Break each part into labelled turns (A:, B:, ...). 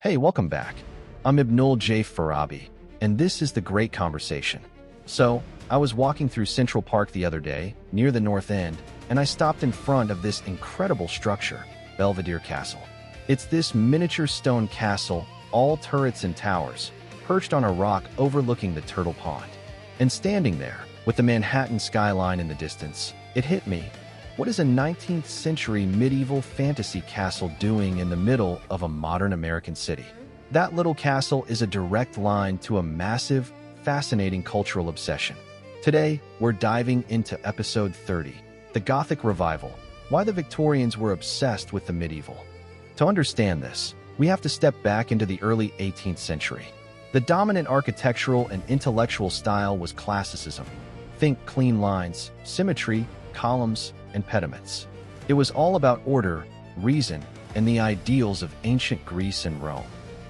A: Hey, welcome back. I'm Ibnul J. Farabi, and this is The Great Conversation. So, I was walking through Central Park the other day, near the North End, and I stopped in front of this incredible structure, Belvedere Castle. It's this miniature stone castle, all turrets and towers, perched on a rock overlooking the Turtle Pond. And standing there, with the Manhattan skyline in the distance, it hit me. What is a 19th century medieval fantasy castle doing in the middle of a modern American city? That little castle is a direct line to a massive, fascinating cultural obsession. Today, we're diving into episode 30, the Gothic Revival, why the Victorians were obsessed with the medieval. To understand this, we have to step back into the early 18th century. The dominant architectural and intellectual style was classicism. Think clean lines, symmetry, columns, and pediments. It was all about order, reason, and the ideals of ancient Greece and Rome.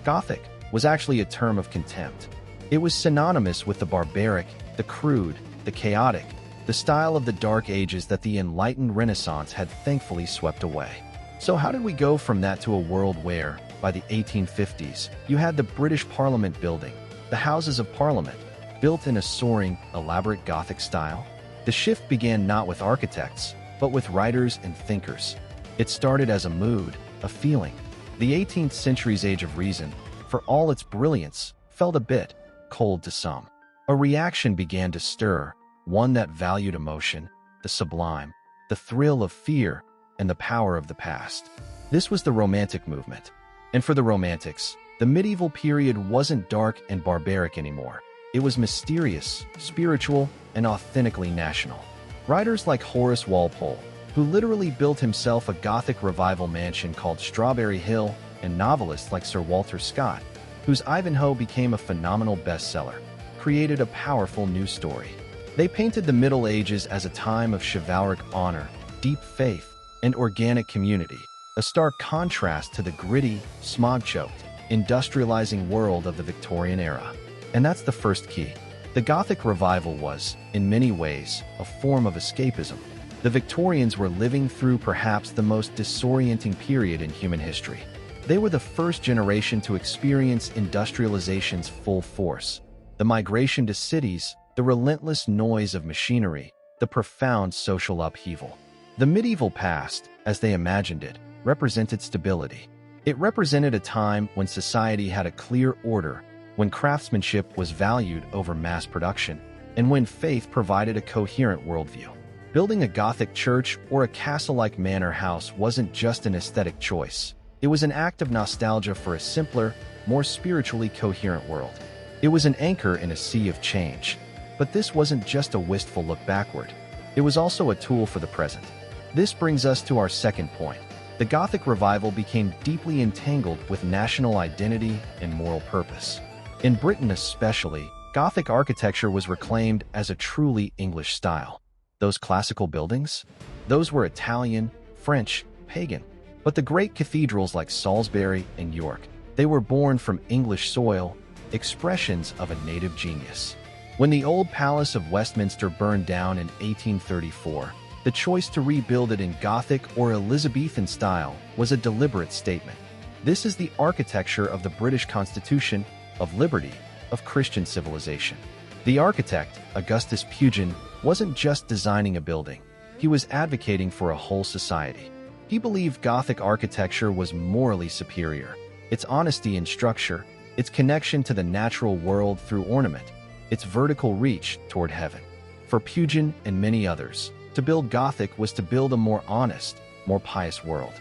A: Gothic was actually a term of contempt. It was synonymous with the barbaric, the crude, the chaotic, the style of the Dark Ages that the enlightened Renaissance had thankfully swept away. So how did we go from that to a world where, by the 1850s, you had the British Parliament building, the Houses of Parliament, built in a soaring, elaborate Gothic style? The shift began not with architects, but with writers and thinkers. It started as a mood, a feeling. The 18th century's Age of Reason, for all its brilliance, felt a bit cold to some. A reaction began to stir, one that valued emotion, the sublime, the thrill of fear, and the power of the past. This was the Romantic movement. And for the Romantics, the medieval period wasn't dark and barbaric anymore. It was mysterious, spiritual, and authentically national. Writers like Horace Walpole, who literally built himself a Gothic revival mansion called Strawberry Hill, and novelists like Sir Walter Scott, whose Ivanhoe became a phenomenal bestseller, created a powerful new story. They painted the Middle Ages as a time of chivalric honor, deep faith, and organic community, a stark contrast to the gritty, smog-choked, industrializing world of the Victorian era. And that's the first key. The Gothic revival was, in many ways, a form of escapism. The Victorians were living through perhaps the most disorienting period in human history. They were the first generation to experience industrialization's full force. The migration to cities, the relentless noise of machinery, the profound social upheaval. The medieval past, as they imagined it, represented stability. It represented a time when society had a clear order, when craftsmanship was valued over mass production, and when faith provided a coherent worldview. Building a Gothic church or a castle-like manor house wasn't just an aesthetic choice. It was an act of nostalgia for a simpler, more spiritually coherent world. It was an anchor in a sea of change. But this wasn't just a wistful look backward. It was also a tool for the present. This brings us to our second point. The Gothic revival became deeply entangled with national identity and moral purpose. In Britain especially, Gothic architecture was reclaimed as a truly English style. Those classical buildings? Those were Italian, French, pagan. But the great cathedrals like Salisbury and York, they were born from English soil, expressions of a native genius. When the old Palace of Westminster burned down in 1834, the choice to rebuild it in Gothic or Elizabethan style was a deliberate statement. This is the architecture of the British Constitution, of liberty, of Christian civilization. The architect, Augustus Pugin, wasn't just designing a building. He was advocating for a whole society. He believed Gothic architecture was morally superior. Its honesty in structure, its connection to the natural world through ornament, its vertical reach toward heaven. For Pugin and many others, to build Gothic was to build a more honest, more pious world.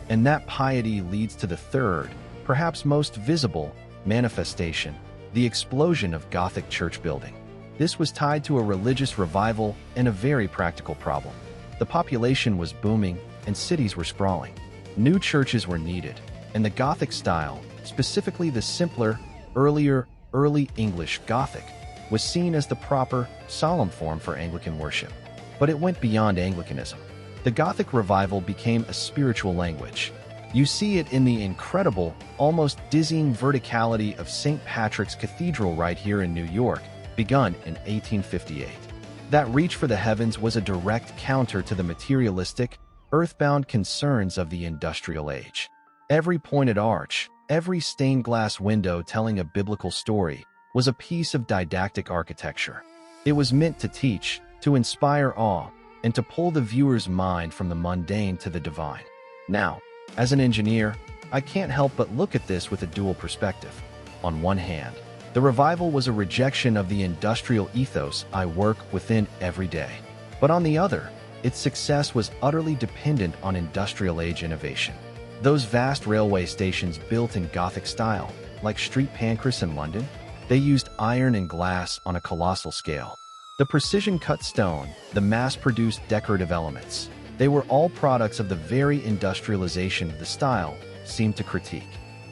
A: And that piety leads to the third, perhaps most visible, manifestation, the explosion of Gothic church building. This was tied to a religious revival and a very practical problem. The population was booming and cities were sprawling. New churches were needed, and the Gothic style, specifically the simpler, early English Gothic, was seen as the proper, solemn form for Anglican worship. But it went beyond Anglicanism. The Gothic revival became a spiritual language. You see it in the incredible, almost dizzying verticality of St. Patrick's Cathedral right here in New York, begun in 1858. That reach for the heavens was a direct counter to the materialistic, earthbound concerns of the industrial age. Every pointed arch, every stained glass window telling a biblical story was a piece of didactic architecture. It was meant to teach, to inspire awe, and to pull the viewer's mind from the mundane to the divine. Now, as an engineer, I can't help but look at this with a dual perspective. On one hand, the revival was a rejection of the industrial ethos I work within every day. But on the other, its success was utterly dependent on industrial age innovation. Those vast railway stations built in Gothic style, like Street Pancras in London, they used iron and glass on a colossal scale. The precision-cut stone, the mass-produced decorative elements, they were all products of the very industrialization the style seemed to critique.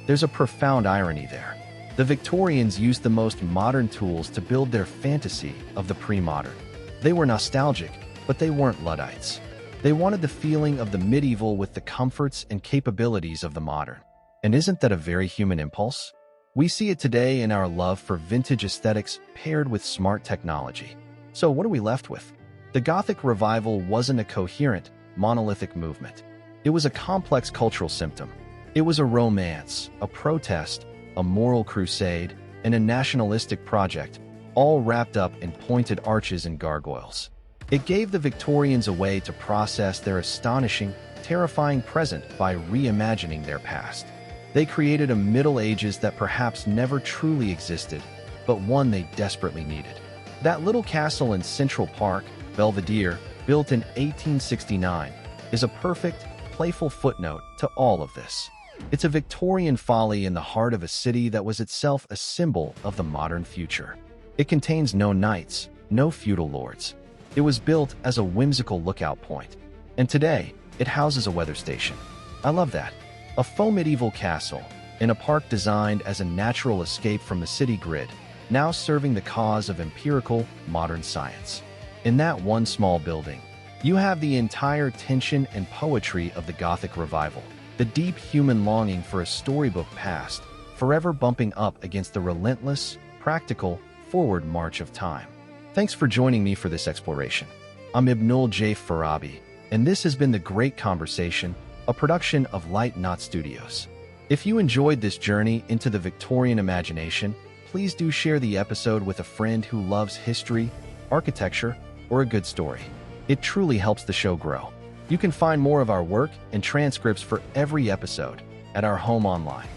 A: There's a profound irony there. The Victorians used the most modern tools to build their fantasy of the pre-modern. They were nostalgic, but they weren't Luddites. They wanted the feeling of the medieval with the comforts and capabilities of the modern. And isn't that a very human impulse? We see it today in our love for vintage aesthetics paired with smart technology. So what are we left with? The Gothic revival wasn't a coherent, monolithic movement. It was a complex cultural symptom. It was a romance, a protest, a moral crusade, and a nationalistic project, all wrapped up in pointed arches and gargoyles. It gave the Victorians a way to process their astonishing, terrifying present by reimagining their past. They created a Middle Ages that perhaps never truly existed, but one they desperately needed. That little castle in Central Park, Belvedere, built in 1869, is a perfect, playful footnote to all of this. It's a Victorian folly in the heart of a city that was itself a symbol of the modern future. It contains no knights, no feudal lords. It was built as a whimsical lookout point, and today, it houses a weather station. I love that. A faux medieval castle, in a park designed as a natural escape from the city grid, now serving the cause of empirical, modern science. In that one small building, you have the entire tension and poetry of the Gothic revival, the deep human longing for a storybook past, forever bumping up against the relentless, practical, forward march of time. Thanks for joining me for this exploration. I'm Ibnul J. Farabi, and this has been The Great Conversation, a production of Light Knot Studios. If you enjoyed this journey into the Victorian imagination, please do share the episode with a friend who loves history, architecture, or a good story. It truly helps the show grow. You can find more of our work and transcripts for every episode at our home online,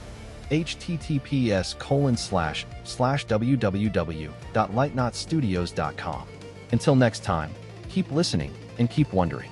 A: https://www.lightknotstudios.com. Until next time, keep listening and keep wondering.